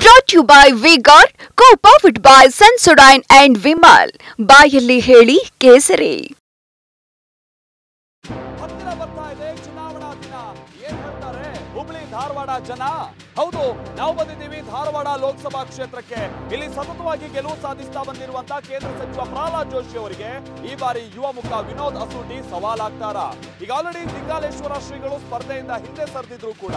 Brought to you by V-Guard, co-powered by Sensodyne and Vimal. ಬಾಯಲ್ಲಿ ಹೇಳಿ ಕೇಸರಿ. ಹತ್ತಿರ ಬರ್ತಾ ಇದೆ ಚುನಾವಣಾ ದಿನ. ಏನ್ ಹೇಳ್ತಾರೆ ಹುಬ್ಳಿ ಧಾರವಾಡ ಜನ? ಹೌದು, ನಾವು ಬಂದಿದ್ದೀವಿ ಧಾರವಾಡ ಲೋಕಸಭಾ ಕ್ಷೇತ್ರಕ್ಕೆ. ಇಲ್ಲಿ ಸತತವಾಗಿ ಗೆಲುವು ಸಾಧಿಸ್ತಾ ಬಂದಿರುವಂತಹ ಕೇಂದ್ರ ಸಚಿವ ಪ್ರಹ್ಲಾದ್ ಜೋಶಿ ಅವರಿಗೆ ಈ ಬಾರಿ ಯುವ ಮುಖ ವಿನೋದ್ ಅಸೂಟಿ ಸವಾಲಾಗ್ತಾರ. ಈಗ ಆಲ್ರೆಡಿ ಲಿಂಗಾಲೇಶ್ವರ ಶ್ರೀಗಳು ಸ್ಪರ್ಧೆಯಿಂದ ಹಿಂದೆ ಸರಿದಿದ್ರು ಕೂಡ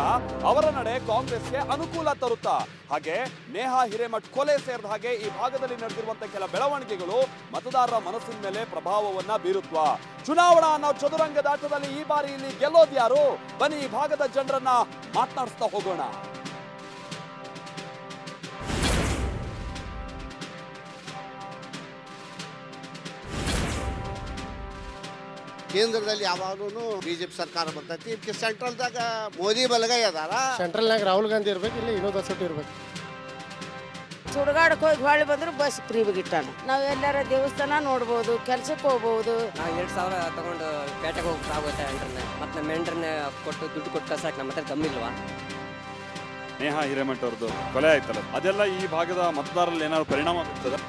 ಅವರ ನಡೆ ಕಾಂಗ್ರೆಸ್ಗೆ ಅನುಕೂಲ ತರುತ್ತಾ. ಹಾಗೆ ನೇಹಾ ಹಿರೇಮಠ್ ಕೊಲೆ ಸೇರಿದ ಹಾಗೆ ಈ ಭಾಗದಲ್ಲಿ ನಡೆದಿರುವಂತಹ ಕೆಲ ಬೆಳವಣಿಗೆಗಳು ಮತದಾರರ ಮನಸ್ಸಿನ ಮೇಲೆ ಪ್ರಭಾವವನ್ನ ಬೀರುತ್ವಾ. ಚುನಾವಣಾ ಅನ್ನೋ ಚದುರಂಗದಾಟದಲ್ಲಿ ಈ ಬಾರಿ ಇಲ್ಲಿ ಗೆಲ್ಲೋದು ಯಾರು? ಬನ್ನಿ ಈ ಭಾಗದ ಜನರನ್ನ ಮಾತನಾಡಿಸ್ತಾ ಹೋಗೋಣ. ಕೇಂದ್ರದಲ್ಲಿ ಯಾವಾಗಲೂ ಬಿಜೆಪಿ ಸರ್ಕಾರ ಬರ್ತೈತಿ. ಸೆಂಟ್ರಲ್ದಾಗ ಮೋದಿ ಬಲಗೈ ಅದಾರ. ಸೆಂಟ್ರಲ್ನಾಗ ರಾಹುಲ್ ಗಾಂಧಿ ಇರ್ಬೇಕು, ಇಲ್ಲಿ ವಿನೋದ್ ಅಸೂಟಿ ಇರ್ಬೇಕು. ಸುಡಗಾಡಕ್ಕೆ ಹೋಗಿ ಹೊಳ್ಳಿ ಬಂದ್ರು ಬಸ್ ಫ್ರೀ ಬಿಟ್ಟಾನ. ನಾವು ಎಲ್ಲಾರ ದೇವಸ್ಥಾನ ನೋಡ್ಬೋದು, ಕೆಲ್ಸಕ್ಕೆ ಹೋಗ್ಬೋದು. ನಾವು 2,000 ತಗೊಂಡು ಪೇಟೆಗೆ ಹೋಗ್ಬೇಕಾಗುತ್ತೆ. ಮತ್ತೆ ನಮ್ಮ ಮೆಂಡ್ರನ್ನೇ ಕೊಟ್ಟು ದುಡ್ಡು ಕೊಟ್ಟು ಕಳ್ಸಕ್ಕೆ ನಮ್ಮ ಹತ್ರ ಕಮ್ಮಿಲ್ವಾ? ನೇಹಾ ಹಿರೇಮಠ್ ಅವ್ರದ್ದು ಕೊಲೆ ಆಯ್ತಲ್ಲ, ಅದೆಲ್ಲ ಈ ಭಾಗದ ಮತದಾರರಲ್ಲಿ ಏನಾದ್ರು ಪರಿಣಾಮ ಬೀರ್ತದೆ?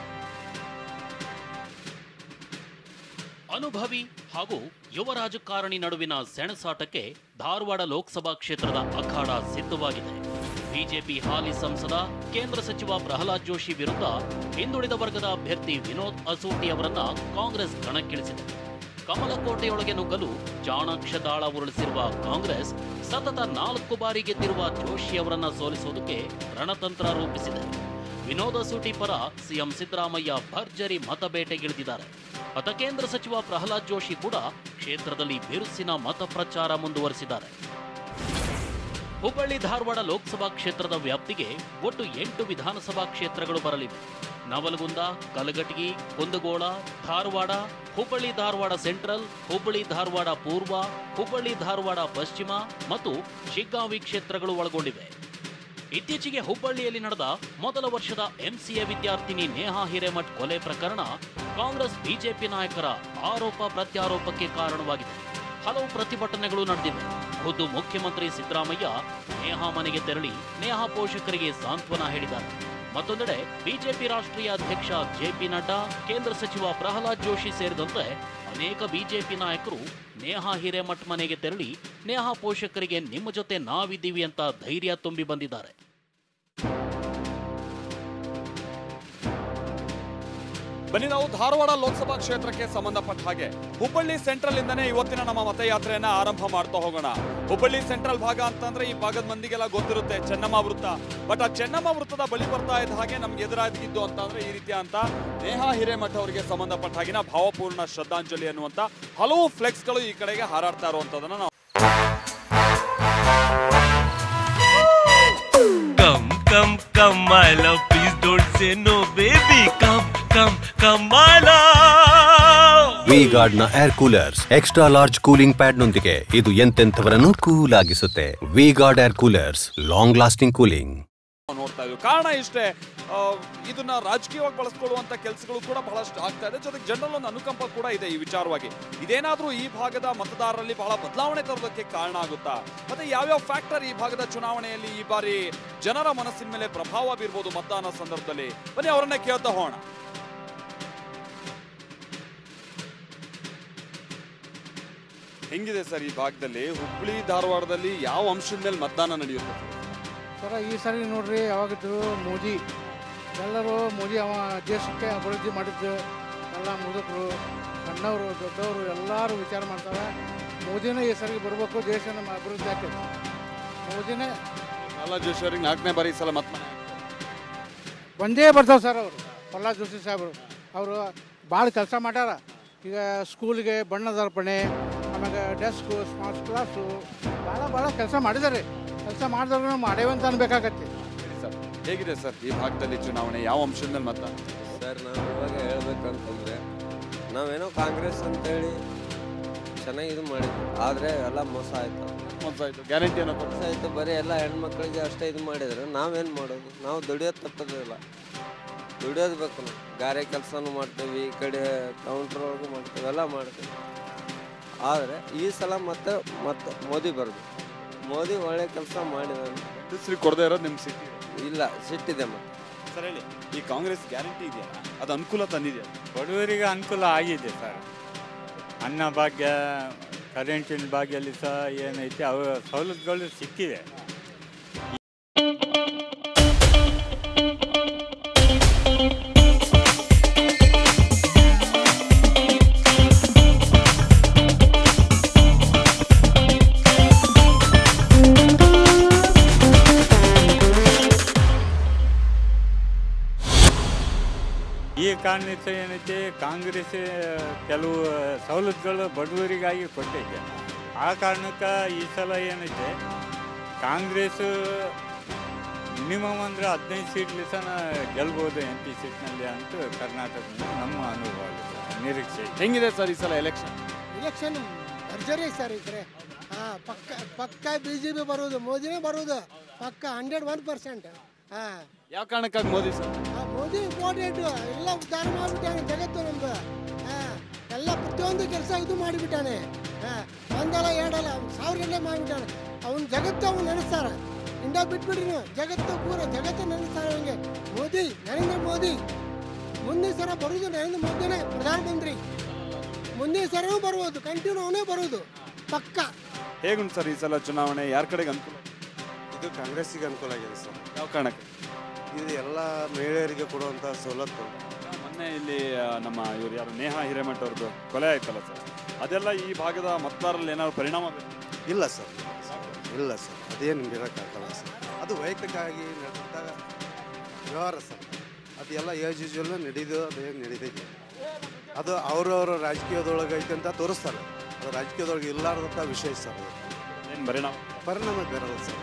ಅನುಭವಿ ಹಾಗೂ ಯುವ ರಾಜಕಾರಣಿ ನಡುವಿನ ಸೆಣಸಾಟಕ್ಕೆ ಧಾರವಾಡ ಲೋಕಸಭಾ ಕ್ಷೇತ್ರದ ಅಖಾಡ ಸಿದ್ಧವಾಗಿದೆ. ಬಿಜೆಪಿ ಹಾಲಿ ಸಂಸದ ಕೇಂದ್ರ ಸಚಿವ ಪ್ರಹ್ಲಾದ್ ಜೋಶಿ ವಿರುದ್ಧ ಹಿಂದುಳಿದ ವರ್ಗದ ಅಭ್ಯರ್ಥಿ ವಿನೋದ್ ಅಸೂಟಿ ಅವರನ್ನ ಕಾಂಗ್ರೆಸ್ ಕಣಕ್ಕಿಳಿಸಿದೆ. ಕಮಲಕೋಟೆಯೊಳಗೆ ನುಗ್ಗಲು ಚಾಣಾಕ್ಷ ದಾಳ ಉರುಳಿಸಿರುವ ಕಾಂಗ್ರೆಸ್ ಸತತ 4 ಬಾರಿ ಗೆದ್ದಿರುವ ಜೋಶಿ ಅವರನ್ನ ಸೋಲಿಸುವುದಕ್ಕೆ ರಣತಂತ್ರ ರೂಪಿಸಿದೆ. ವಿನೋದ್ ಅಸೂಟಿ ಪರ ಸಿಎಂ ಸಿದ್ದರಾಮಯ್ಯ ಭರ್ಜರಿ ಮತಬೇಟೆಗಿಳಿದಿದ್ದಾರೆ. ಅತ ಕೇಂದ್ರ ಸಚಿವ ಪ್ರಹ್ಲಾದ್ ಜೋಶಿ ಕೂಡ ಕ್ಷೇತ್ರದಲ್ಲಿ ಬಿರುಸಿನ ಮತ ಪ್ರಚಾರ ಮುಂದುವರೆಸಿದ್ದಾರೆ. ಹುಬ್ಬಳ್ಳಿ ಧಾರವಾಡ ಲೋಕಸಭಾ ಕ್ಷೇತ್ರದ ವ್ಯಾಪ್ತಿಗೆ ಒಟ್ಟು 8 ವಿಧಾನಸಭಾ ಕ್ಷೇತ್ರಗಳು ಬರಲಿವೆ. ನವಲಗುಂದ, ಕಲಘಟಗಿ, ಕುಂದಗೋಳ, ಧಾರವಾಡ, ಹುಬ್ಬಳ್ಳಿ ಧಾರವಾಡ ಸೆಂಟ್ರಲ್, ಹುಬ್ಬಳ್ಳಿ ಧಾರವಾಡ ಪೂರ್ವ, ಹುಬ್ಬಳ್ಳಿ ಧಾರವಾಡ ಪಶ್ಚಿಮ ಮತ್ತು ಶಿಗ್ಗಾಂವಿ ಕ್ಷೇತ್ರಗಳು ಒಳಗೊಂಡಿವೆ. ಇತ್ತೀಚೆಗೆ ಹುಬ್ಬಳ್ಳಿಯಲ್ಲಿ ನಡೆದ ಮೊದಲ ವರ್ಷದ ಎಂಸಿಎ ವಿದ್ಯಾರ್ಥಿನಿ ನೇಹಾ ಹಿರೇಮಠ್ ಕೊಲೆ ಪ್ರಕರಣ ಕಾಂಗ್ರೆಸ್ ಬಿಜೆಪಿ ನಾಯಕರ ಆರೋಪ ಪ್ರತ್ಯಾರೋಪಕ್ಕೆ ಕಾರಣವಾಗಿದೆ. ಹಲವು ಪ್ರತಿಭಟನೆಗಳು ನಡೆದಿವೆ. ಖುದ್ದು ಮುಖ್ಯಮಂತ್ರಿ ಸಿದ್ದರಾಮಯ್ಯ ನೇಹಾ ಮನೆಗೆ ತೆರಳಿ ನೇಹಾ ಪೋಷಕರಿಗೆ ಸಾಂತ್ವನ ಹೇಳಿದ್ದಾರೆ. ಮತ್ತೊಂದೆಡೆ ಬಿಜೆಪಿ ರಾಷ್ಟ್ರೀಯ ಅಧ್ಯಕ್ಷ ಜೆಪಿ ನಡ್ಡಾ, ಕೇಂದ್ರ ಸಚಿವ ಪ್ರಹ್ಲಾದ್ ಜೋಶಿ ಸೇರಿದಂತೆ ಅನೇಕ ಬಿಜೆಪಿ ನಾಯಕರು ನೇಹಾ ಹಿರೇಮಠ್ ಮನೆಗೆ ತೆರಳಿ ನೇಹಾ ಪೋಷಕರಿಗೆ ನಿಮ್ಮ ಜೊತೆ ನಾವಿದ್ದೀವಿ ಅಂತ ಧೈರ್ಯ ತುಂಬಿ ಬಂದಿದ್ದಾರೆ. ಬನ್ನಿ ನಾವು ಧಾರವಾಡ ಲೋಕಸಭಾ ಕ್ಷೇತ್ರಕ್ಕೆ ಸಂಬಂಧಪಟ್ಟ ಹಾಗೆ ಹುಬ್ಬಳ್ಳಿ ಸೆಂಟ್ರಲ್ ಇಂದನೇ ಇವತ್ತಿನ ನಮ್ಮ ಮತಯಾತ್ರೆಯನ್ನ ಆರಂಭ ಮಾಡ್ತಾ ಹೋಗೋಣ. ಹುಬ್ಬಳ್ಳಿ ಸೆಂಟ್ರಲ್ ಭಾಗ ಅಂತಂದ್ರೆ ಈ ಭಾಗದ ಮಂದಿಗೆಲ್ಲ ಗೊತ್ತಿರುತ್ತೆ ಚೆನ್ನಮ್ಮ ವೃತ್ತ. ಬಟ್ ಆ ಚೆನ್ನಮ್ಮ ವೃತ್ತದ ಬಳಿ ಬರ್ತಾ ಇದ್ದ ಹಾಗೆ ನಮ್ಗೆ ಎದುರಾಗಿದ್ದು ಅಂತಂದ್ರೆ ಈ ರೀತಿಯ ಅಂತ ನೇಹಾ ಹಿರೇಮಠ್ ಅವರಿಗೆ ಸಂಬಂಧಪಟ್ಟ ಹಾಗಿನ ಭಾವಪೂರ್ಣ ಶ್ರದ್ಧಾಂಜಲಿ ಅನ್ನುವಂತ ಹಲವು ಫ್ಲೆಕ್ಸ್ ಗಳು ಈ ಕಡೆಗೆ ಹಾರಾಡ್ತಾ ಇರುವಂತದನ್ನ ನಾವು Come, come, my love, please don't say no, baby. Come, my love. V-Guard ನ air coolers extra large cooling pad ನೊಂದಿಗೆ ಇದು ಎಂತೆಂಥವರನ್ನು ಕೂಲ್ ಆಗಿಸುತ್ತೆ. V-Guard air coolers, long lasting cooling. ನೋಡ್ತಾ ಇದ್ವಿ. ಕಾರಣ ಇಷ್ಟೇ, ಇದನ್ನ ರಾಜಕೀಯವಾಗಿ ಬಳಸ್ಕೊಳ್ಳುವಂತ ಕೆಲಸಗಳು ಕೂಡ ಬಹಳಷ್ಟು ಆಗ್ತಾ ಇದೆ. ಜೊತೆಗೆ ಜನರಲ್ಲಿ ಒಂದು ಅನುಕಂಪ ಕೂಡ ಇದೆ ಈ ವಿಚಾರವಾಗಿ. ಇದೇನಾದ್ರೂ ಈ ಭಾಗದ ಮತದಾರರಲ್ಲಿ ಬಹಳ ಬದಲಾವಣೆ ತರೋದಕ್ಕೆ ಕಾರಣ ಆಗುತ್ತಾ? ಮತ್ತೆ ಯಾವ್ಯಾವ ಫ್ಯಾಕ್ಟರ್ ಈ ಭಾಗದ ಚುನಾವಣೆಯಲ್ಲಿ ಈ ಬಾರಿ ಜನರ ಮನಸ್ಸಿನ ಮೇಲೆ ಪ್ರಭಾವ ಬೀರ್ಬೋದು ಮತದಾನ ಸಂದರ್ಭದಲ್ಲಿ? ಬನ್ನಿ ಅವರನ್ನೇ ಕೇಳ್ತಾ ಹೋಗೋಣ. ಹೆಂಗಿದೆ ಸರ್ ಈ ಭಾಗದಲ್ಲಿ ಹುಬ್ಬಳ್ಳಿ ಧಾರವಾಡದಲ್ಲಿ ಯಾವ ಅಂಶದ ಮೇಲೆ ಮತದಾನ ನಡೆಯುತ್ತೆ ಸರ? ಈ ಸರಿ ನೋಡ್ರಿ, ಯಾವಾಗಿದ್ರು ಮೋದಿ ಎಲ್ಲರೂ ಮೋದಿ ಅವ ದೇಶಕ್ಕೆ ಅಭಿವೃದ್ಧಿ ಮಾಡಿದ್ದು. ಎಲ್ಲ ಮುದುಕರು, ಸಣ್ಣವರು, ದೊಡ್ಡವರು ಎಲ್ಲರೂ ವಿಚಾರ ಮಾಡ್ತಾರೆ. ಮೋದಿನೇ ಈ ಸರಿಗೆ ಬರಬೇಕು, ದೇಶ ನಮ್ಮ ಅಭಿವೃದ್ಧಿ ಆಗ್ತದೆ. ಮೋದಿನೇ. ಪ್ರಹ್ಲಾದ್ ಜೋಶಿ ಅವರಿಗೆ 4ನೇ ಬಾರಿ ಈ ಸಲ ಮತ ಒಂದೇ ಬರ್ತಾವೆ ಸರ್. ಅವರು ಪ್ರಹ್ಲಾದ್ ಜೋಶಿ ಸಾಹೇಬರು ಅವರು ಭಾಳ ಕೆಲಸ ಮಾಡ್ಯಾರ. ಈಗ ಸ್ಕೂಲಿಗೆ ಬಣ್ಣದರ್ಪಣೆ, ಆಮೇಲೆ ಡೆಸ್ಕು, ಸ್ಮಾರ್ಟ್ ಕ್ಲಾಸು ಭಾಳ ಕೆಲಸ ಮಾಡಿದ್ದಾರೆ. ಕೆಲಸ ಮಾಡಿದ್ರು ಮಾಡೇವಂತ ಅನ್ಬೇಕಾಗತ್ತೆ. ಸರ್ ಹೇಗಿದೆ ಸರ್ ಈ ಭಾಗದಲ್ಲಿ ಚುನಾವಣೆ? ಯಾವ ಅಂಶದ ಮೇಲೆ ಮತದಾನ? ಸರ್, ನಾವು ಇವಾಗ ಹೇಳ್ಬೇಕಂತಂದ್ರೆ ನಾವೇನೋ ಕಾಂಗ್ರೆಸ್ ಅಂತೇಳಿ ಚೆನ್ನಾಗಿ ಇದು ಮಾಡಿದ್ವಿ, ಆದರೆ ಎಲ್ಲ ಮೋಸ ಆಯ್ತು. ಗ್ಯಾರಂಟಿ ಅನ್ನೋ ಮೋಸ ಆಯಿತು. ಬರೀ ಎಲ್ಲ ಹೆಣ್ಮಕ್ಳಿಗೆ ಅಷ್ಟೇ ಇದು ಮಾಡಿದ್ರೆ ನಾವೇನು ಮಾಡೋದು? ನಾವು ದುಡಿಯೋದು ತಪ್ಪೋದಿಲ್ಲ, ದುಡಿಯೋದು ಬೇಕು. ನಾವು ಗಾರೆ ಕೆಲಸನೂ ಮಾಡ್ತೀವಿ, ಈ ಕಡೆ ಕೌಂಟ್ರ್ ಒಳಗೂ ಮಾಡ್ತೀವಿ, ಎಲ್ಲ ಮಾಡ್ತೀವಿ. ಆದರೆ ಈ ಸಲ ಮತ್ತೆ ಮೋದಿ ಬರೋದು. ಮೋದಿ ಒಳ್ಳೆ ಕೆಲಸ ಮಾಡಿದಾರೆ. ಕೊಡದೇ ಇರೋದು ನಿಮ್ಮ ಸಿಟಿ ಇಲ್ಲ ಸಿಟ್ಟಿದೆ ಮತ್ತೆ. ಸರ್ ಹೇಳಿ, ಈ ಕಾಂಗ್ರೆಸ್ ಗ್ಯಾರಂಟಿ ಇದೆಯಲ್ಲ ಅದು ಅನುಕೂಲ ತಂದಿದೆಯಾ? ಬಡವರಿಗೆ ಅನುಕೂಲ ಆಗಿದೆ ಸರ್. ಅನ್ನ ಭಾಗ್ಯ, ಕರೆಂಟಿನ ಭಾಗ್ಯಲ್ಲಿ ಸಹ ಏನೈತೆ ಅವು ಸವಲತ್ತುಗಳು ಸಿಕ್ಕಿದೆ. ಈ ಕಾರಣದಿಂದ ಏನೈತೆ ಕಾಂಗ್ರೆಸ್ ಕೆಲವು ಸವಲತ್ತುಗಳು ಬಡವರಿಗಾಗಿ ಕೊಟ್ಟಿದೆ. ಆ ಕಾರಣಕ್ಕೆ ಈ ಸಲ ಏನೈತೆ ಕಾಂಗ್ರೆಸ್ ಮಿನಿಮಮ್ ಅಂದರೆ 15 ಸೀಟ್ಲಿಸನ ಗೆಲ್ಬೋದು MP ಸೀಟ್ನಲ್ಲಿ ಅಂತ ಕರ್ನಾಟಕದಲ್ಲಿ ನಮ್ಮ ಅನುಭವ ನಿರೀಕ್ಷೆ. ಹೆಂಗಿದೆ ಸರ್ ಈ ಸಲ ಎಲೆಕ್ಷನ್? ಭರ್ಜರಿ ಸರ್ ಇದ್ರೆ ಪಕ್ಕ BJP ಬರೋದು, ಮೋದಿನೇ ಬರೋದು ಪಕ್ಕ 101%. ಯಾವ ಕಾರಣಕ್ಕಾಗಿ ಮೋದಿ ಸರ್? ಮೋದಿ ಇಂಪಾರ್ಟೆಂಟ್, ಎಲ್ಲ ಉದ್ಧಾರ ಮಾಡಿಬಿಟ್ಟಾನೆ ಜಗತ್ತು ನಮ್ದು. ಎಲ್ಲ ಪ್ರತಿಯೊಂದು ಕೆಲಸ ಇದು ಮಾಡಿಬಿಟ್ಟಾನೆ. ಒಂದಲ್ಲ ಎರಡಲ್ಲ 1000 ಗಂಟೆ ಮಾಡಿಬಿಟ್ಟಾನೆ. ಅವ್ನು ಜಗತ್ತು ಅವ್ನು ನೆನೆಸ್ತಾರ. ಇಂಡಿಯಾ ಬಿಟ್ಬಿಡ್ರಿ ನೀವು, ಜಗತ್ತು ಪೂರ ಜಗತ್ತು ನೆನೆಸ್ತಾರೆ ಅವನಿಗೆ. ಮೋದಿ, ನರೇಂದ್ರ ಮೋದಿ ಮುಂದಿನ ಸಲ ಬರೋದು ನರೇಂದ್ರ ಮೋದಿನೇ ಪ್ರಧಾನಮಂತ್ರಿ. ಮುಂದಿನ ಸಲವೂ ಬರ್ಬೋದು, ಕಂಟಿನ್ಯೂ ಅವನೇ ಬರೋದು ಪಕ್ಕ. ಹೇಗುಂಟು ಸರ್ ಈ ಸಲ ಚುನಾವಣೆ? ಯಾರ ಕಡೆಗೆ ಅನುಕೂಲ? ಇದು ಕಾಂಗ್ರೆಸ್ಸಿಗೆ ಅನುಕೂಲ ಆಗಿದೆ ಸರ್. ಯಾವ ಕಾರಣಕ್ಕೆ? ಇದು ಎಲ್ಲ ಮಹಿಳೆಯರಿಗೆ ಕೊಡುವಂಥ ಸವಲತ್ತು. ಮೊನ್ನೆ ಇಲ್ಲಿ ನಮ್ಮ ಇವರು ಯಾರು ನೇಹಾ ಹಿರೇಮಠ ಅವ್ರದ್ದು ಕೊಲೆ ಆಯ್ತಲ್ಲ ಸರ್, ಅದೆಲ್ಲ ಈ ಭಾಗದ ಮತದಾರರಲ್ಲಿ ಏನಾದ್ರು ಪರಿಣಾಮ ಬೀರುತ್ತೆ? ಇಲ್ಲ ಸರ್, ಇಲ್ಲ ಸರ್, ಅದೇನು ಇರೋಕ್ಕಾಗಲ್ಲ ಸರ್. ಅದು ವೈಯಕ್ತಿಕವಾಗಿ ನಡೆದಂಥ ವ್ಯವಹಾರ ಸರ್. ಅದು ಎಲ್ಲ ಏಜ್ ಯೂಜುವಲ್ ಅದೇನು ನಡೀತೈತಿ. ಅದು ಅವರವರ ರಾಜಕೀಯದೊಳಗೆ ಐತೆ ಅಂತ ತೋರಿಸ್ತಾರೆ. ಅದು ರಾಜಕೀಯದೊಳಗೆ ಇಲ್ಲಾರ್ದಂಥ ವಿಷಯ ಸರ್. ಏನು ಪರಿಣಾಮ ಬೀರಲ್ಲ ಸರ್.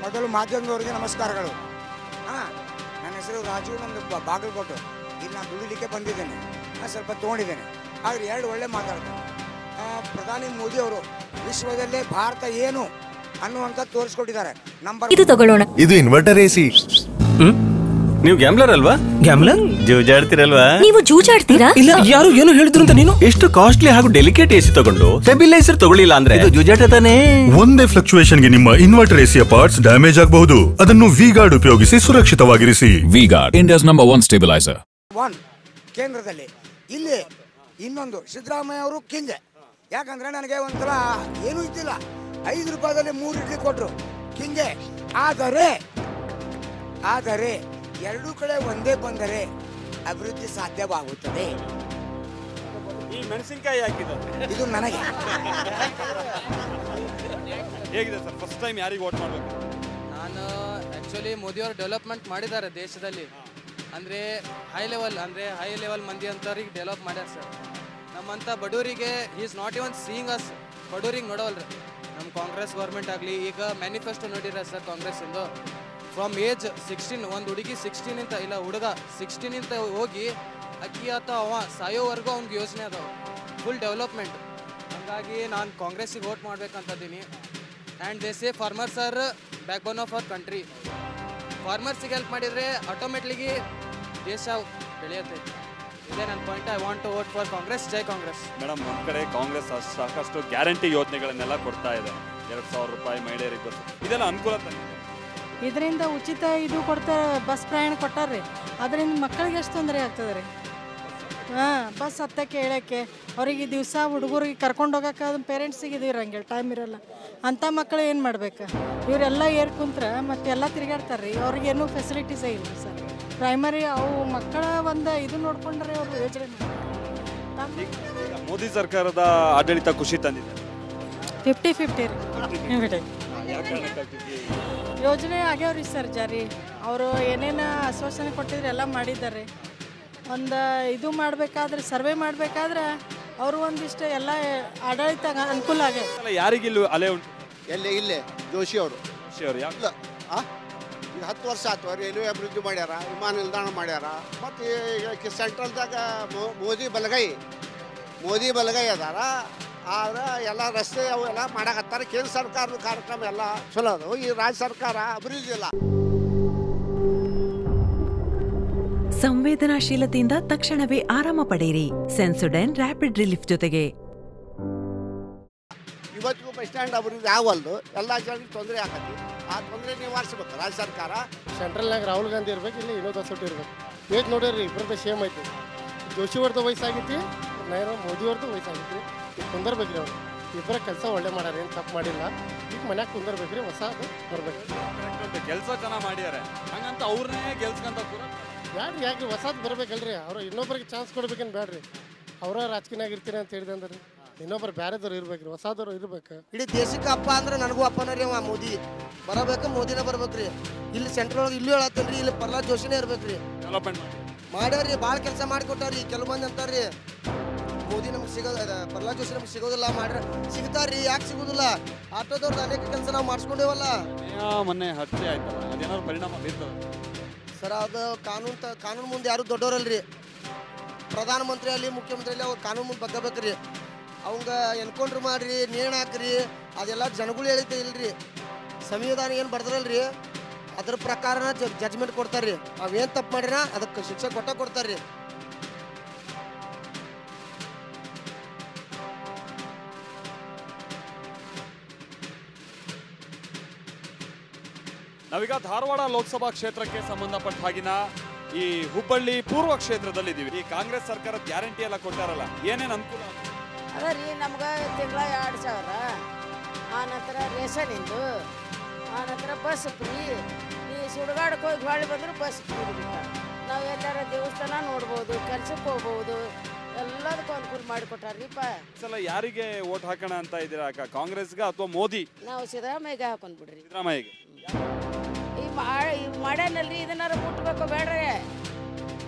ಮೊದಲು ಮಾಧ್ಯಮದವರಿಗೆ ನಮಸ್ಕಾರಗಳು. ನನ್ನ ಹೆಸರು ರಾಜು, ನಂದು ಬಾಗಲಕೋಟೆ. ಇಲ್ಲಿ ನಾನು ದುಡಿಲಿಕ್ಕೆ ಬಂದಿದ್ದೇನೆ, ಸ್ವಲ್ಪ ತೊಗೊಂಡಿದ್ದೇನೆ. ಆದರೆ 2 ಒಳ್ಳೆ ಮಾತಾಡ್ತಾರೆ. ಪ್ರಧಾನಿ ಮೋದಿ ಅವರು ವಿಶ್ವದಲ್ಲೇ ಭಾರತ ಏನು ಅನ್ನುವಂಥ ತೋರಿಸ್ಕೊಟ್ಟಿದ್ದಾರೆ. ಇದು ತಗೊಳ್ಳೋಣ. ಇದು ಇನ್ವರ್ಟರ್ AC. ನೀವು ಗ್ಯಾಮ್ಲರ್ ಅಲ್ವಾ? ಗ್ಯಾಮ್ಲರ್ ಜೂಜಾಡ್ತಿರಲ್ವಾ? ನೀವು ಜೂಜಾಡ್ತೀರಾ? ಇಲ್ಲ, ಯಾರು ಏನು ಹೇಳಿದ್ರು ಅಂತ ನೀನು? ಎಷ್ಟು ಕಾಸ್ಟ್ಲಿ ಹಾಗೂ ಡೆಲಿಕೇಟ್ AC ತಗೊಂಡು ಸ್ಟೆಬಿಲೈಸರ್ ತಗೊಳ್ಳಿಲ್ಲ ಅಂದ್ರೆ ಇದು ಜೂಜಾಟ ತಾನೇ. ಒಂದೇ ಫ್ಲಕ್ಚುಯೇಷನ್ಗೆ ನಿಮ್ಮ ಇನ್ವರ್ಟರ್ ACಯ ಪಾರ್ಟ್ಸ್ ಡ್ಯಾಮೇಜ್ ಆಗಬಹುದು. ಅದನ್ನು V-Guard ಉಪಯೋಗಿಸಿ ಸುರಕ್ಷಿತವಾಗಿರಿಸಿ. V-Guard, India's #1 stabilizer. ಕೇಂದ್ರದಲ್ಲಿ ಇಲ್ಲಿ ಇನ್ನೊಂದು ಸಿದ್ದರಾಮಯ್ಯ ಅವರು ಕಿಂಗ್. ಯಾಕಂದ್ರೆ ನನಗೆ ಒಂಥರ ಏನೂ ಇದ್ದಿಲ್ಲ, 5 ರೂಪಾಯಿದಲ್ಲಿ 3 ಇಡ್ಲಿ ಕೊಟ್ಟರು, ಕಿಂಗೆ. ಆದರೆ 2 ಕಡೆ ಒಂದೇ ಬಂದರೆ ಅಭಿವೃದ್ಧಿ ಸಾಧ್ಯವಾಗುತ್ತದೆ. ಈ ಮೆಣಸಿನಕಾಯಿ ಹಾಕಿದ್ದಾರೆ ಇದು ನನಗೆ. ಹೇಗಿದೆ ಸರ್ ಫಸ್ಟ್ ಟೈಮ್ ಯಾರಿಗೆ ವೋಟ್ ಮಾಡಬೇಕು? ನಾನು ಆ್ಯಕ್ಚುಲಿ ಮೋದಿಯವರು ಡೆವಲಪ್ಮೆಂಟ್ ಮಾಡಿದ್ದಾರೆ ದೇಶದಲ್ಲಿ. ಅಂದರೆ ಹೈ ಲೆವೆಲ್ ಮಂದಿ ಅಂತವ್ರಿಗೆ ಡೆವಲಪ್ ಮಾಡ್ಯಾರ ಸರ್. ನಮ್ಮಂಥ ಬಡವರಿಗೆ is not even seeing us. ಬಡವರಿಗೆ ನೋಡೋಲ್ರಿ ನಮ್ಮ ಕಾಂಗ್ರೆಸ್ ಗೌರ್ಮೆಂಟ್ ಆಗಲಿ. ಈಗ ಮ್ಯಾನಿಫೆಸ್ಟೋ ನೋಡಿರ ಸರ್ ಕಾಂಗ್ರೆಸ್ಸಿಂದು. ಫ್ರಮ್ ಏಜ್ 16, ಒಂದು ಹುಡುಗಿ 16 ಇಲ್ಲ ಹುಡುಗ 16 ಹೋಗಿ ಅಕ್ಕಿ ಅವ ಸಾಯೋವರೆಗೂ ಅವ್ನಿಗೆ ಯೋಜನೆ ಅದಾವೆ, ಫುಲ್ ಡೆವಲಪ್ಮೆಂಟ್. ಹಾಗಾಗಿ ನಾನು ಕಾಂಗ್ರೆಸ್ಸಿಗೆ ವೋಟ್ ಮಾಡ್ಬೇಕಂತಿದ್ದೀನಿ. And they say farmers are backbone of our country. ಫಾರ್ಮರ್ಸಿಗೆ ಹೆಲ್ಪ್ ಮಾಡಿದರೆ ಆಟೋಮೆಟಿಕ್ಲಿ ದೇಶ ಬೆಳೆಯುತ್ತೆ. ಇದೇ ನನ್ನ point. I want to vote for Congress. ಜೈ ಕಾಂಗ್ರೆಸ್. ಮೇಡಮ್, ನಮ್ಮ ಕಡೆ ಕಾಂಗ್ರೆಸ್ ಸಾಕಷ್ಟು ಗ್ಯಾರಂಟಿ ಯೋಜನೆಗಳನ್ನೆಲ್ಲ ಕೊಡ್ತಾ ಇದೆ. 2,000 ರೂಪಾಯಿ ಮಹಿಳೆಯರಿಗೆ ಬಸ್, ಇದೆಲ್ಲ ಅನುಕೂಲ ತಂದಿದೆ. ಇದರಿಂದ ಉಚಿತ ಇದು ಕೊಡ್ತಾರೆ, ಬಸ್ ಪ್ರಯಾಣ ಕೊಟ್ಟಾರ್ರಿ. ಅದರಿಂದ ಮಕ್ಕಳಿಗೆ ಎಷ್ಟು ತೊಂದರೆ ಆಗ್ತದೆ ರೀ. ಬಸ್ ಹತ್ತಕ್ಕೆ ಹೇಳೋಕ್ಕೆ ಅವ್ರಿಗೆ ದಿವಸ ಹುಡುಗರಿಗೆ ಕರ್ಕೊಂಡು ಹೋಗೋಕೆ ಅದು ಪೇರೆಂಟ್ಸಿಗೆ ಇದು ಇರೋಂಗಿಲ್ಲ, ಟೈಮ್ ಇರೋಲ್ಲ. ಅಂಥ ಮಕ್ಕಳು ಏನು ಮಾಡ್ಬೇಕು? ಇವರೆಲ್ಲ ಏರ್ ಕುಂತ್ರೆ ಮತ್ತೆ ಎಲ್ಲ ತಿರುಗಾಡ್ತಾರೆ ರೀ. ಅವ್ರಿಗೇನು ಫೆಸಿಲಿಟೀಸೇ ಇಲ್ಲ ಸರ್. ಪ್ರೈಮರಿ ಅವು ಮಕ್ಕಳ ಒಂದು ಇದು ನೋಡ್ಕೊಂಡ್ರೆ ಅವರು ಯೋಚನೆ ಮೋದಿ ಸರ್ಕಾರದ ಆಡಳಿತ ಖುಷಿ ತಂದಿದೆ. 50-50 ರೀ. ಯೋಜನೆ ಆಗ್ಯಾವ್ರಿ ಸರ್ ಜಾರಿ. ಅವರು ಏನೇನು ಆಶ್ವಾಸನೆ ಕೊಟ್ಟಿದ್ರೆ ಎಲ್ಲ ಮಾಡಿದ್ದಾರೆ. ಒಂದು ಇದು ಮಾಡಬೇಕಾದ್ರೆ ಸರ್ವೆ ಮಾಡಬೇಕಾದ್ರೆ ಅವರು ಒಂದಿಷ್ಟು ಎಲ್ಲ ಆಡಳಿತ ಅನುಕೂಲ ಆಗ್ಯಾವ. ಯಾರಿಗಿಲ್ಲ ಅಲೆ ಉಂಟು? ಇಲ್ಲೇ ಜೋಶಿ ಅವರು. ಇಲ್ಲ ಈಗ 10 ವರ್ಷ ಆಯ್ತು. ರೈಲ್ವೆ ಅಭಿವೃದ್ಧಿ ಮಾಡ್ಯಾರ, ವಿಮಾನ ನಿಲ್ದಾಣ ಮಾಡ್ಯಾರ. ಮತ್ತು ಈಗ ಸೆಂಟ್ರಲ್ದಾಗ ಮೋದಿ ಬಲಗೈ ಅದಾರ. ಆದ್ರೆ ಎಲ್ಲ ರಸ್ತೆ ಅವೆಲ್ಲ ಮಾಡಕತ್ತಾರ. ಕೇಂದ್ರ ಸರ್ಕಾರದ ಕಾರ್ಯಕ್ರಮ ಎಲ್ಲ ಚಲೋ ಅದು. ಈ ರಾಜ್ಯ ಸರ್ಕಾರ ಅಭಿವೃದ್ಧಿ ಇಲ್ಲ. ಸಂವೇದನಾಶೀಲತೆಯಿಂದ ತಕ್ಷಣವೇ ಆರಾಮ ಪಡೆಯಿರಿ ಸೆನ್ಸೊಡೈನ್ ರ್ಯಾಪಿಡ್ ರಿಲೀಫ್ ಜೊತೆಗೆ. ಇವತ್ತಿಗೂ ಬಸ್ ಸ್ಟ್ಯಾಂಡ್ ಅಭಿವೃದ್ಧಿ ಆಗವಲ್ದು. ಎಲ್ಲ ಜನರಿಗೆ ತೊಂದರೆ ಆಗತ್ತೆ. ಆ ತೊಂದರೆ ನಿವಾರಿಸ್ಬೇಕು ರಾಜ್ಯ ಸರ್ಕಾರ. ಸೆಂಟ್ರಲ್ನಾಗ ರಾಹುಲ್ ಗಾಂಧಿ ಇರ್ಬೇಕು, ಇಲ್ಲಿ ವಿನೋದ್ ಅಸೋಟಿ ಇರ್ಬೇಕು. ಏಜ್ ನೋಡಿರಿ ಇಬ್ಬರದ್ದು ಸೇಮ್ ಐತಿ. ಜೋಶಿಯವ್ರದ್ದು ವಯಸ್ಸಾಗೈತಿ, ಮೋದಿಯವ್ರದ್ದು ವಯಸ್ಸಾಗೈತಿ. ಈಗ ಕುಂದರ್ಬೇಕ್ರಿ ಅವ್ರು ಇಬ್ಬರ ಕೆಲಸ ಒಳ್ಳೆ ಮಾಡ್ಯಾರ, ಏನು ತಪ್ಪು ಮಾಡಿಲ್ಲ. ಈಗ ಮನ್ಯಾಗ ಕುಂದರ್ಬೇಕ್ರಿ, ಹೊಸ ಅದು ಬರ್ಬೇಕು. ಕೆಲಸ ಚೆನ್ನಾಗಿ ಮಾಡ್ಯಾರೆ ಹಂಗಂತ ಅವ್ರನ್ನೇ ಗೆಲ್ಸ್ಕಂತ ಯಾರು ಯಾಕೆ ಹೊಸದು ಬರ್ಬೇಕಲ್ರಿ? ಅವ್ರು ಇನ್ನೊಬ್ಬರಿಗೆ ಚಾನ್ಸ್ ಕೊಡ್ಬೇಕೇನು ಬೇಡ್ರಿ. ಅವರ ರಾಜಕೀಯನಾಗ ಇರ್ತೀನಿ ಅಂತ ಹೇಳಿದೆ ಅಂದ್ರೆ ಇನ್ನೊಬ್ಬರು ಬೇರೆದವ್ರು ಇರ್ಬೇಕ್ರಿ, ಹೊಸದವ್ರು ಇರ್ಬೇಕು. ಇಡೀ ದೇಶಕ್ಕೆ ಅಪ್ಪ ಅಂದ್ರೆ ನನಗೂ ಅಪ್ಪನ ರೀ ಅವ ಮೋದಿ. ಬರಬೇಕು, ಮೋದಿನ ಬರ್ಬೇಕ್ರಿ. ಇಲ್ಲಿ ಸೆಂಟ್ರಲ್ ಒಳಗೆ ಇಲ್ಲಿ ಹೇಳತ್ತೇನ್ರಿ, ಇಲ್ಲಿ ಪ್ರಹ್ಲಾದ್ ಜೋಶಿನೇ ಇರ್ಬೇಕ್ರಿ. ಡೆವಲಪ್ಮೆಂಟ್ ಮಾಡ್ಯಾರ್ರಿ, ಭಾಳ ಕೆಲಸ ಮಾಡಿಕೊಟ್ಟಾರ್ರಿ. ಕೆಲವು ಮಂದಿ ಅಂತಾರ್ರಿ ಮೋದಿ ನಮ್ಗೆ ಪ್ರಹ್ಲಾದ್ ಜೋಶಿ ನಮ್ಗೆ ಸಿಗೋದಿಲ್ಲ, ಮಾಡ್ರ ಸಿಗ್ತಾರ್ರಿ. ಯಾಕೆ ಸಿಗೋದಿಲ್ಲ? ಆಟೋದವ್ರದ್ದು ಅನೇಕ ಕೆಲಸ ನಾವು ಮಾಡಿಸ್ಕೊಂಡೇವಲ್ಲ. ಮೊನ್ನೆ ಹತ್ಯೆ ಆಯ್ತಲ್ಲ, ಅದೇನಾದ್ರು ಪರಿಣಾಮ ಬೀರ್ತದೆ ಸರ್? ಅದು ಕಾನೂನು ಮುಂದೆ ಯಾರು ದೊಡ್ಡವರಲ್ರಿ. ಪ್ರಧಾನಮಂತ್ರಿ ಅಲ್ಲಿ ಮುಖ್ಯಮಂತ್ರಿ ಅಲ್ಲಿ ಅವ್ರು ಕಾನೂನು ಮುಂದೆ ಬಗ್ಗಬೇಕ್ರಿ. ಅವಂಗ ಎನ್ಕೌಂಟ್ರ್ ಮಾಡ್ರಿ, ನೇಣು ಹಾಕ್ರಿ, ಅದೆಲ್ಲ ಜನಗಳು ಹೇಳಿದ್ದೆ ಇಲ್ರಿ. ಸಂವಿಧಾನ ಏನು ಬರ್ದ್ರಲ್ರಿ ಅದ್ರ ಪ್ರಕಾರನ ಜಡ್ಜ್ಮೆಂಟ್ ಕೊಡ್ತಾರ್ರಿ. ಅವೇನು ತಪ್ಪು ಮಾಡ್ಯಾರ ಅದಕ್ಕೆ ಶಿಕ್ಷೆ ಕೊಡ್ತಾರ್ರಿ. ನಾವೀಗ ಧಾರವಾಡ ಲೋಕಸಭಾ ಕ್ಷೇತ್ರಕ್ಕೆ ಸಂಬಂಧಪಟ್ಟ ಹಾಗಿನ ಈ ಹುಬ್ಬಳ್ಳಿ ಪೂರ್ವ ಕ್ಷೇತ್ರದಲ್ಲಿ ಇದೀವಿ. ಈ ಕಾಂಗ್ರೆಸ್ ಸರ್ಕಾರ ಗ್ಯಾರಂಟಿ ಎಲ್ಲ ಕೊಟ್ಟಾರಲ್ಲ, ಏನೇನು ಅನುಕೂಲ? ಅದ ರೀ, ನಮ್ಗೆ ತಿಂಗಳ 2,000, ಆ ನಂತರ ರೇಷನಿಂದು, ಆ ನಂತರ ಬಸ್ ಫ್ರೀ. ಈ ಸುಡುಗಾಡಕ್ಕೆ ಹೋಗಿ ಹೊಳ್ಳಿ ಬಂದ್ರೆ ಬಸ್ ಫ್ರೀ ಬಿಟ್ಟ. ನಾವು ಎಲ್ಲಾರ ದೇವಸ್ಥಾನ ನೋಡ್ಬೋದು, ಕೆಲ್ಸಕ್ಕೆ ಹೋಗ್ಬೋದು, ಎಲ್ಲದಕ್ಕೂ ಅನುಕೂಲ ಮಾಡಿಕೊಟ್ಟಾರ್ರಿಪ್ಪ. ಸಲ ಯಾರಿಗೆ ವೋಟ್ ಹಾಕೋಣ ಅಂತ ಇದ್ದೀರಾ? ಕಾಂಗ್ರೆಸ್ಗೆ ಅಥವಾ ಮೋದಿ? ನಾವು ಸಿದ್ದರಾಮಯ್ಯಗೆ ಹಾಕೊಂಡ್ ಬಿಡ್ರಿ. ಸಿದ್ದರಾಮಯ್ಯಗೆ. ಈ ಮಾಡ್ಯಾನಲ್ರಿ, ಇದನ್ನಾರ ಮುಟ್ಬೇಕು ಬೇಡ್ರಿ.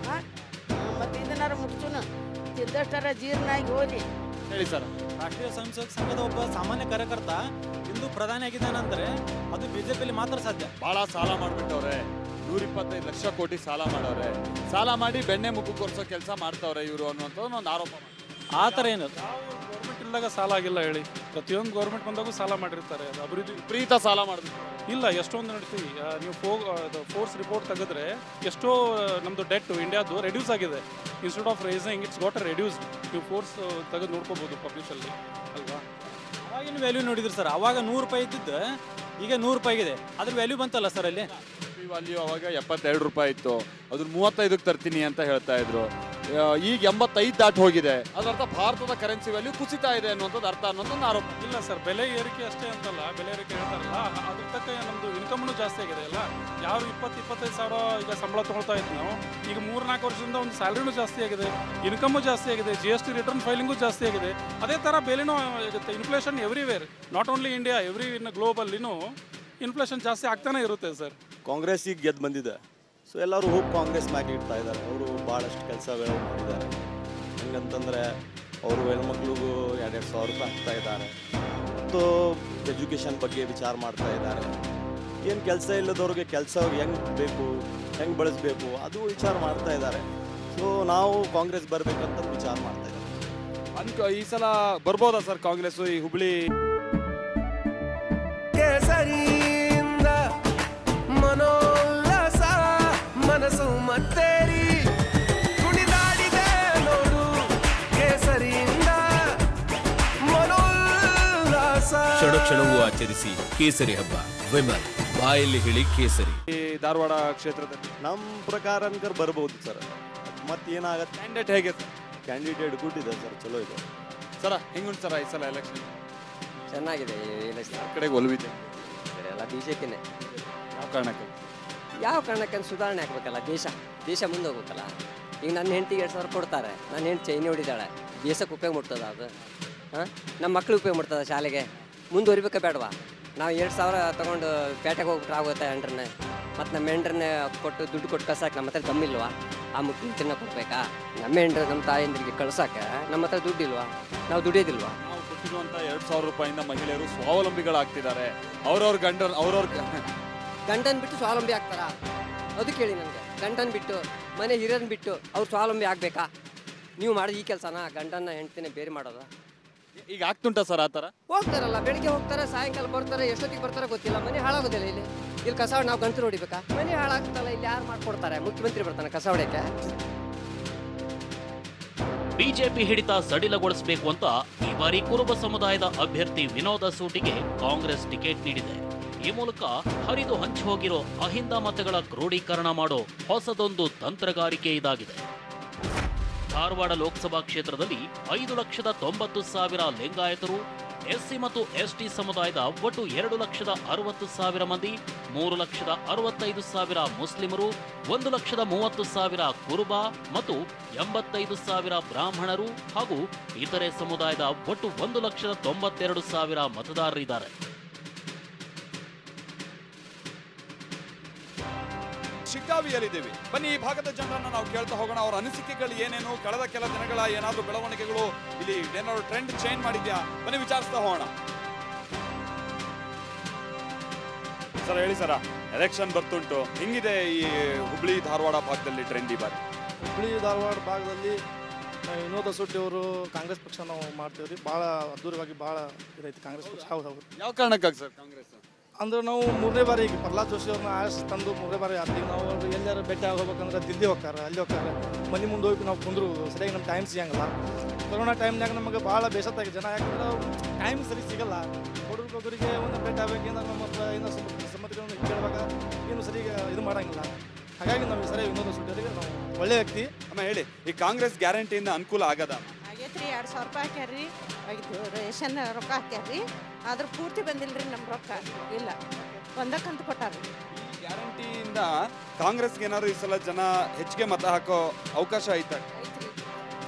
ಮತ್ತೆ ಇದನ್ನಾರ ಮುಟ್ಸುನು, ತಿಂದಷ್ಟರ ಜೀರ್ಣ ಆಗಿ ಹೋಗಿ. ಹೇಳಿ ಸರ್. ರಾಷ್ಟ್ರೀಯ ಸ್ವಯಂ ಸೇವಕ ಸಂಘದ ಒಬ್ಬ ಸಾಮಾನ್ಯ ಕಾರ್ಯಕರ್ತ ಇಂದು ಪ್ರಧಾನಿ ಆಗಿದ್ದಾನಂದ್ರೆ ಅದು ಬಿಜೆಪಿಯಲ್ಲಿ ಮಾತ್ರ ಸಾಧ್ಯ. ಬಹಳ ಸಾಲ ಮಾಡ್ಬಿಟ್ಟವ್ರೆ, 125 ಲಕ್ಷ ಕೋಟಿ ಸಾಲ ಮಾಡವ್ರೆ. ಸಾಲ ಮಾಡಿ ಬೆಣ್ಣೆ ಮುಖ ಕೊರ್ಸೋ ಕೆಲಸ ಮಾಡ್ತಾವ್ರೆ ಇವರು ಅನ್ನುವಂಥ ಒಂದು ಆರೋಪ. ಆ ಥರ ಏನು ಗೌರ್ಮೆಂಟ್ ಇಲ್ದಾಗ ಸಾಲ ಆಗಿಲ್ಲ ಹೇಳಿ, ಪ್ರತಿಯೊಂದು ಗೌರ್ಮೆಂಟ್ ಬಂದಾಗೂ ಸಾಲ ಮಾಡಿರ್ತಾರೆ. ಅದು ಅಭಿವೃದ್ಧಿ ವಿಪರೀತ ಸಾಲ ಮಾಡಿದ್ರು ಇಲ್ಲ. ಎಷ್ಟೊಂದು ನಡ್ತೀವಿ, ನೀವು ಫೋರ್ಸ್ ರಿಪೋರ್ಟ್ ತೆಗೆದ್ರೆ ಎಷ್ಟೋ ನಮ್ಮದು ಡೆಟ್ ಇಂಡಿಯಾದು ರೆಡ್ಯೂಸ್ ಆಗಿದೆ. Instead of rising it's got reduce. ನೀವು ಫೋರ್ಸ್ ತೆಗೆದು ನೋಡ್ಕೋಬೋದು ಪಬ್ಲಿಷಲ್ಲಿ ಅಲ್ವಾ. ಅವಾಗಿನ ವ್ಯಾಲ್ಯೂ ನೋಡಿದ್ರು ಸರ್, ಅವಾಗ 100 ರೂಪಾಯಿ ಇದ್ದಿದ್ದು ಈಗ 100 ರೂಪಾಯಿ ಇದೆ. ಅದ್ರ ವ್ಯಾಲ್ಯೂ ಬಂತಲ್ಲ ಸರ್ ಅಲ್ಲಿ. ವ್ಯಾಲ್ಯೂ ಅವಾಗ 72 ರೂಪಾಯಿ ಇತ್ತು, ಅದನ್ನ 35ಕ್ಕೆ ತರ್ತೀನಿ ಅಂತ ಹೇಳ್ತಾ ಇದ್ರು. ಈಗ 85 ದಾಟ್ ಹೋಗಿದೆ. ಅದರ್ಥ ಭಾರತದ ಕರೆನ್ಸಿ ವ್ಯಾಲ್ಯೂ ಕುಸಿತಾ ಇದೆ ಅನ್ನುವಂಥದ್ದು ಅರ್ಥ ಅನ್ನೋದೊಂದು ಆರೋಪ. ಇಲ್ಲ ಸರ್, ಬೆಲೆ ಏರಿಕೆ ಅಷ್ಟೇ ಅಂತಲ್ಲ, ಬೆಲೆ ಏರಿಕೆ ಹೇಳ್ತಾರಲ್ಲ ಅದ್ರ ತಕ್ಕ ನಮ್ಮದು ಇನ್ಕಮ್ನು ಜಾಸ್ತಿ ಆಗಿದೆ ಅಲ್ಲ. ಯಾರು 20-25 ಸಾವಿರ ಈಗ ಸಂಬಳ ತೊಗೊಳ್ತಾ ಇತ್ತು ನಾವು, ಈಗ 3-4 ವರ್ಷದಿಂದ ಒಂದು ಸ್ಯಾಲ್ರಿನೂ ಜಾಸ್ತಿ ಆಗಿದೆ, ಇನ್ಕಮ್ಮು ಜಾಸ್ತಿ ಆಗಿದೆ, GST ರಿಟರ್ನ್ ಫೈಲಿಂಗು ಜಾಸ್ತಿ ಆಗಿದೆ. ಅದೇ ಥರ ಬೆಲೆನೂ ಆಗುತ್ತೆ. Inflation everywhere, not only India, in ಗ್ಲೋಬಲ್ಲಿನೂ ಇನ್ಫ್ಲೇಷನ್ ಜಾಸ್ತಿ ಆಗ್ತಾನೆ ಇರುತ್ತೆ ಸರ್. ಕಾಂಗ್ರೆಸ್ ಈಗ ಗೆದ್ದು ಬಂದಿದೆ, ಸೊ ಎಲ್ಲರೂ ಹೋಗಿ ಕಾಂಗ್ರೆಸ್ ಮ್ಯಾಗೆ ಇಡ್ತಾ ಇದ್ದಾರೆ. ಅವರು ಭಾಳಷ್ಟು ಕೆಲಸಗಳು ಮಾಡಿದ್ದಾರೆ. ಹೆಂಗಂತಂದರೆ ಅವರು ಹೆಣ್ಮಕ್ಳಿಗೂ 2,000 ರೂಪಾಯಿ ಹಾಕ್ತಾ ಇದ್ದಾರೆ. ಮತ್ತು ಎಜುಕೇಷನ್ ಬಗ್ಗೆ ವಿಚಾರ ಮಾಡ್ತಾ ಇದ್ದಾರೆ. ಏನು ಕೆಲಸ ಇಲ್ಲದವ್ರಿಗೆ ಕೆಲಸ ಹೆಂಗೆ ಬೇಕು, ಹೆಂಗೆ ಬಳಸಬೇಕು ಅದು ವಿಚಾರ ಮಾಡ್ತಾ ಇದ್ದಾರೆ. ಸೊ ನಾವು ಕಾಂಗ್ರೆಸ್ ಬರಬೇಕಂತ ವಿಚಾರ ಮಾಡ್ತಾ ಇದ್ದಾರೆ. ಈ ಸಲ ಬರ್ಬೋದಾ ಸರ್ ಕಾಂಗ್ರೆಸ್ ಈ ಹುಬ್ಳಿ? ಕೇಸರಿಯಿಂದ ಮನೋಲ್ಲಾಸ ಮನಸ್ಸು ಮತ್ತೇರಿ ಕುಣಿದಾಡಿದೆ ನೋಡು, ಕೇಸರಿಯಿಂದ ಮನೋಲ್ಲಾಸ. ಕ್ಷಣ ಕ್ಷಣವೂ ಆಚರಿಸಿ ಕೇಸರಿ ಹಬ್ಬ. ವಿಮಲ್, ಬಾಯಲ್ಲಿ ಹೇಳಿ ಕೇಸರಿ. ಈ ಧಾರವಾಡ ಕ್ಷೇತ್ರದಲ್ಲಿ ನಮ್ಮ ಪ್ರಕಾರ ಅನ್ಕರ್ ಬರ್ಬೋದು ಸರ್. ಮತ್ತೇನಾಗತ್ತೆ? ಕ್ಯಾಂಡಿಡೇಟ್ ಹೇಗೆ ಸರ್? ಕ್ಯಾಂಡಿಡೇಟ್ ಗುಡ್ ಇದೆ ಸರ್, ಚಲೋ ಇದೆ ಸರ. ಹೆಂಗುಂಟು ಸರ ಈ ಸಲ ಎಲೆಕ್ಷನ್? ಚೆನ್ನಾಗಿದೆ ಎಲೆಕ್ಷನ್. ಆ ಕಡೆಗೆ ಒಲವಿದೆ ಎಲ್ಲ ಬಿಜೆಪಿನೇ. ಯಾವ ಕಾರಣಕ್ಕೆ? ಯಾವ ಕಾರಣಕ್ಕೆ ಸುಧಾರಣೆ ಆಗ್ಬೇಕಲ್ಲ, ದೇಶ ಮುಂದೆ ಹೋಗ್ಬೇಕಲ್ಲ. ಈಗ ನನ್ನ ಹೆಂಡತಿಗೆ 2,000 ಕೊಡ್ತಾರೆ, ನನ್ನ ಹೆಂಡತಿ ಚೈನಿ ಹೊಡಿದಾಳೆ, ದೇಶಕ್ಕೆ ಉಪಯೋಗ ಮಾಡ್ತದ ಅದು? ಹಾಂ, ನಮ್ಮ ಮಕ್ಳು ಉಪಯೋಗ ಮಾಡ್ತದ ಶಾಲೆಗೆ? ಮುಂದುವರಿಬೇಕಾ ಬೇಡವಾ? ನಾವು 2,000 ತೊಗೊಂಡು ಪೇಟೆಗೆ ಹೋಗ್ಬಿಟ್ರೆ ಆಗುತ್ತೆ ಹೆಂಡ್ರನ್ನೇ. ಮತ್ತು ನಮ್ಮ ಹೆಂಡ್ರನ್ನೇ ಕೊಟ್ಟು ದುಡ್ಡು ಕೊಟ್ಟು ಕಳ್ಸಕ್ಕೆ ನಮ್ಮ ಹತ್ರ ದಮ್ಮಿಲ್ವಾ? ಆ ಮುಖ್ಯಮಂತ್ರಿನ ಕೊಡ್ಬೇಕಾ? ನಮ್ಮ ಹೆಂಡ್ರು ನಮ್ಮ ತಾಯಂದ್ರಿಗೆ ಕಳ್ಸಕ್ಕೆ ನಮ್ಮ ಹತ್ರ ದುಡ್ಡಿಲ್ವಾ? ನಾವು ದುಡಿಯೋದಿಲ್ವಾ? ನಾವು ಕೊಟ್ಟಿರುವಂಥ 2,000 ರೂಪಾಯಿಂದ ಮಹಿಳೆಯರು ಸ್ವಾವಲಂಬಿಗಳಾಗ್ತಿದ್ದಾರೆ. ಅವ್ರವ್ರ ಗಂಡನ ಬಿಟ್ಟು ಸ್ವಾವಲಂಬಿ ಆಗ್ತಾರಾ? ಅದು ಕೇಳಿ ನನಗೆ. ಗಂಡನ ಬಿಟ್ಟು ಮನೆ ಹಿರಿಯರನ್ನ ಬಿಟ್ಟು ಅವ್ರು ಸ್ವಾವಲಂಬಿ ಆಗಬೇಕಾ? ನೀವು ಮಾಡೋದು ಈ ಕೆಲಸನ? ಗಂಡನ ಹೆಂಡ್ತಿನೇ ಬೇರೆ ಮಾಡೋದ? ಈಗ ಆಗ್ತುಂಟ ಸರ್ ಆ ಥರ? ಹೋಗ್ತಾರಲ್ಲ, ಬೆಳಿಗ್ಗೆ ಹೋಗ್ತಾರೆ, ಸಾಯಂಕಾಲ ಬರ್ತಾರೆ, ಎಷ್ಟೊತ್ತಿಗೆ ಬರ್ತಾರೆ ಗೊತ್ತಿಲ್ಲ. ಮನೆ ಹಾಳಾಗೋದಿಲ್ಲ ಇಲ್ಲಿ ಕಸ ನಾವು ಗಂಟು ಹೊಡಿಬೇಕಾ? ಮನೆ ಹಾಳಾಗ್ತಲ್ಲ, ಇಲ್ಲಿ ಯಾರು ಮಾಡ್ಕೊಡ್ತಾರೆ? ಮುಖ್ಯಮಂತ್ರಿ ಬರ್ತಾನೆ ಕಸ ಹೊಡೆಯಕ್ಕೆ? ಬಿಜೆಪಿ ಹಿಡಿತ ಸಡಿಲಗೊಳಿಸಬೇಕು ಅಂತ ಈ ಬಾರಿ ಕುರುಬ ಸಮುದಾಯದ ಅಭ್ಯರ್ಥಿ ವಿನೋದ ಸೂಟಿಗೆ ಕಾಂಗ್ರೆಸ್ ಟಿಕೆಟ್ ನೀಡಿದೆ. ಈ ಮೂಲಕ ಹರಿದು ಹಂಚಿ ಹೋಗಿರೋ ಅಹಿಂದ ಮತಗಳ ಕ್ರೋಢೀಕರಣ ಮಾಡೋ ಹೊಸದೊಂದು ತಂತ್ರಗಾರಿಕೆ ಇದಾಗಿದೆ. ಧಾರವಾಡ ಲೋಕಸಭಾ ಕ್ಷೇತ್ರದಲ್ಲಿ 5,90,000 ಲಿಂಗಾಯತರು, ಎಸ್ಸಿ ಮತ್ತು ಎಸ್ಟಿ ಸಮುದಾಯದ ಒಟ್ಟು 2,60,000 ಮಂದಿ, 3,65,000 ಮುಸ್ಲಿಮರು, 1,30,000 ಕುರುಬ ಮತ್ತು 85,000 ಬ್ರಾಹ್ಮಣರು ಹಾಗೂ ಇತರೆ ಸಮುದಾಯದ ಒಟ್ಟು 1,92,000 ಮತದಾರರಿದ್ದಾರೆ. ಶಿಗ್ಗಾವಿಯಲ್ಲಿದ್ದೀವಿ. ಬನ್ನಿ ಈ ಭಾಗದ ಜನರನ್ನ ನಾವು ಕೇಳ್ತಾ ಹೋಗೋಣ. ಅವರ ಅನಿಸಿಕೆಗಳು ಏನೇನು, ಕಳೆದ ಕೆಲ ದಿನಗಳ ಏನಾದ್ರು ಬೆಳವಣಿಗೆಗಳು, ಇಲ್ಲಿ ಏನಾದ್ರು ಟ್ರೆಂಡ್ ಚೇಂಜ್ ಮಾಡಿದ್ಯಾ, ಬನ್ನಿ ವಿಚಾರಿಸ್ತಾ ಹೋಗೋಣ. ಸರ್ ಹೇಳಿ ಸರ, ಎಲೆಕ್ಷನ್ ಬರ್ತುಂಟು, ಹೆಂಗಿದೆ ಈ ಹುಬ್ಳಿ ಧಾರವಾಡ ಭಾಗದಲ್ಲಿ ಟ್ರೆಂಡ್ ಈ ಬಾರಿ? ಹುಬ್ಳಿ ಧಾರವಾಡ ಭಾಗದಲ್ಲಿ ವಿನೋದ ಸುಟ್ಟಿ ಅವರು ಕಾಂಗ್ರೆಸ್ ಪಕ್ಷ ನಾವು ಮಾಡ್ತೀವಿ ರೀ. ಭಾಳ ಅದ್ದೂರವಾಗಿ ಭಾಳ ಇದೈತಿ ಕಾಂಗ್ರೆಸ್ ಪಕ್ಷ. ಹೌದು. ಯಾವ ಕಾರಣಕ್ಕಾಗಿ ಸರ್ ಕಾಂಗ್ರೆಸ್? ಅಂದ್ರೆ ನಾವು 3ನೇ ಬಾರಿ ಈಗ ಪ್ರಹ್ಲಾದ್ ಜೋಶಿ ಅವ್ರನ್ನ ಆರಿಸಿ ತಂದು 3ನೇ ಬಾರಿ ಆಡ್ತೀವಿ. ನಾವು ಎಲ್ಲರೂ ಭೇಟಿ ಹೋಗ್ಬೇಕಂದ್ರೆ ದಿಲ್ಲಿ ಹೋಗ್ತಾರೆ, ಅಲ್ಲಿ ಹೋಗ್ತಾರೆ, ಮನೆ ಮುಂದೆ ಹೋಗಿ ನಾವು ಕುಂದ್ರು ಸರಿಯಾಗಿ ನಮ್ಮ ಟೈಮ್ ಸಿಗಂಗಿಲ್ಲ. ಕೊರೋನಾ ಟೈಮ್ನಾಗ ನಮಗೆ ಭಾಳ ಬೇಸತ್ತಾಗಿ ಜನ, ಯಾಕಂದ್ರೆ ಟೈಮ್ ಸರಿ ಸಿಗಲ್ಲ. ಹುಡುಗರಿಗೆ ಒಂದು ಭೇಟಿ ಆಗಬೇಕಂದ್ರೆ ನಮ್ಮ ಏನೋ ಸಮ್ಮತಿಗಳನ್ನು ಕೇಳುವಾಗ ಏನು ಸರಿ ಇದು ಮಾಡೋಂಗಿಲ್ಲ. ಹಾಗಾಗಿ ನಾವು ಸರಿ ವಿನೋದ ಸುಟ್ಟಿಯವರಿಗೆ ನಾವು ಒಳ್ಳೆ ವ್ಯಕ್ತಿ. ಅಮ್ಮ ಹೇಳಿ, ಈ ಕಾಂಗ್ರೆಸ್ ಗ್ಯಾರಂಟಿಯಿಂದ ಅನುಕೂಲ ಆಗದ? ಆಗೈತ್ರಿ. 2,000 ರೂಪಾಯಿ ಹಾಕ್ಯಾರ್ರಿ, ರೇಷನ್ ರೊಕ್ಕ ಹಾಕ್ಯಾರ್ರಿ, ಆದ್ರೆ ಪೂರ್ತಿ ಬಂದಿಲ್ರಿ ನಮ್ಮ ರೊಕ್ಕ. ಇಲ್ಲ, ಒಂದಕ್ಕಂತ ಕೊಟ್ಟಾರ್ರಿ. ಈ ಗ್ಯಾರಂಟಿಯಿಂದ ಕಾಂಗ್ರೆಸ್ಗೆ ಏನಾದ್ರು ಈ ಸಲ ಜನ ಹೆಚ್ಚಿಗೆ ಮತ ಹಾಕೋ ಅವಕಾಶ ಐತಾ?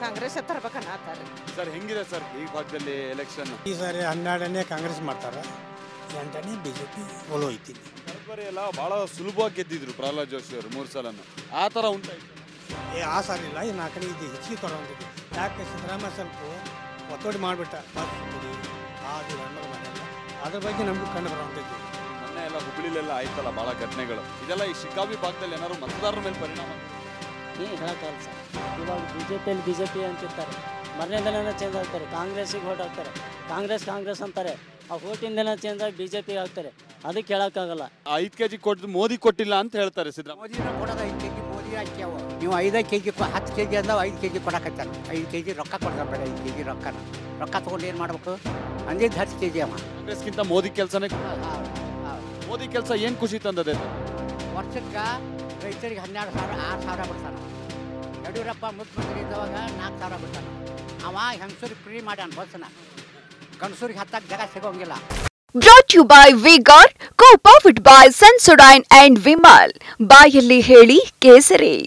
ಕಾಂಗ್ರೆಸ್ ತರ್ಬೇಕನ್ನತ್ತಾರ್ರಿ. ಸರ್ ಹೆಂಗಿದೆ ಸರ್ ಈ ಭಾಗದಲ್ಲಿ ಎಲೆಕ್ಷನ್? ಈ ಸಾರಿ 12ನೇ ಕಾಂಗ್ರೆಸ್ ಮಾಡ್ತಾರೆ, 8ನೇ ಬಿಜೆಪಿ ಒಲೋಯ್ತಿ. ಕಳೆದ ಎಲ್ಲ ಬಹಳ ಸುಲಭವಾಗಿ ಗೆದ್ದಿದ್ರು ಪ್ರಹ್ಲಾದ್ ಜೋಶಿ ಅವರು 3 ಸಲನು. ಆ ಥರ ಉಂಟಾಯ್ತು? ಆ ಸಾರಿ ಇಲ್ಲ, ಈ 4ನೇ ಇದು ಹೆಚ್ಚಿಗೆ ತಗೊಂಡಿದ್ದು. ಯಾಕೆ ಸಿದ್ದರಾಮಯ್ಯ ಸ್ವಲ್ಪ ಒತ್ತಡ ಮಾಡಿಬಿಟ್ಟ, ಅದು ಮಾಡಿಲ್ಲ. ಅದ್ರ ಬಗ್ಗೆ ನಮ್ಗೆ ಕಂಡು ಬರುವಂಥದ್ದು. ಮೊನ್ನೆ ಎಲ್ಲ ಹುಬ್ಳಿಲೆಲ್ಲ ಆಯ್ತಲ್ಲ ಭಾಳ ಘಟನೆಗಳು, ಇದೆಲ್ಲ ಈ ಶಿಗ್ಗಾವಿ ಭಾಗದಲ್ಲಿ ಏನಾದ್ರು ಮತದಾರರ ಮೇಲೆ ಪರಿಣಾಮ? ಹೇಳಕ್ಕಲ್ಲ ಸರ್. ಇವಾಗ ಬಿಜೆಪಿ ಅಂತಿರ್ತಾರೆ, ಮರನೇದನ ಚೇಂಜ್ ಆಗ್ತಾರೆ, ಕಾಂಗ್ರೆಸ್ಸಿಗೆ ಓಟ್ ಹಾಕ್ತಾರೆ, ಕಾಂಗ್ರೆಸ್ ಅಂತಾರೆ, ಆ ಓಟಿಂದನೇ ಚೇಂಜ್ ಆಗಿ ಬಿಜೆಪಿಗೆ ಹಾಕ್ತಾರೆ. ಅದಕ್ಕೆ ಹೇಳಕ್ಕಾಗಲ್ಲ. 5 kg ಕೊಟ್ಟು ಮೋದಿ ಕೊಟ್ಟಿಲ್ಲ ಅಂತ ಹೇಳ್ತಾರೆ ಸಿದ್ದರಾಮಯ್ಯ. ಮೋದಿನ ಕೊಡೋದು 5 kg ಮೋದಿ ಹಾಕ್ಯಾವ. ನೀವು 5 kg 10 kg ಅಂದಾಗ 5 kg ಕೊಡಕತ್ತಾರ. 5 kg ರೊಕ್ಕ ಕೊಡ್ತಾರೆ, ಬೇಡ 5 kg ರೊಕ್ಕ ತೊಗೊಂಡು ಏನು ಮಾಡ್ಬೇಕು ಅಂದಿದ್ದು 10 kg ಅವ. ಕಾಂಗ್ರೆಸ್ಗಿಂತ ಮೋದಿ ಕೆಲಸನೇ. ಮೋದಿ ಕೆಲಸ ಏನು ಖುಷಿ ತಂದದೆ? ವರ್ಷಕ್ಕೆ ರೈತರಿಗೆ 12,000 6,000 ಬಿಡ್ತಾನೆ. ಯಡಿಯೂರಪ್ಪ ಮುಖ್ಯಮಂತ್ರಿ ಇದ್ದವಾಗ 4,000 ಬಿಡ್ತಾನೆ. ಅವ ಹೆಂಗಸೂರಿಗೆ ಫ್ರೀ ಮಾಡ್ಯಾನ ಬಸ್ಸನ್ನ, ಗಂಡಸೂರಿಗೆ ಹತ್ತಕ್ಕೆ ಜಾಗ ಸಿಗೋಂಗಿಲ್ಲ. Brought you by V-Guard, co-powered by Sensodyne and Vimal. ಬಾಯಲ್ಲಿ ಹೇಳಿ ಕೇಸರಿ.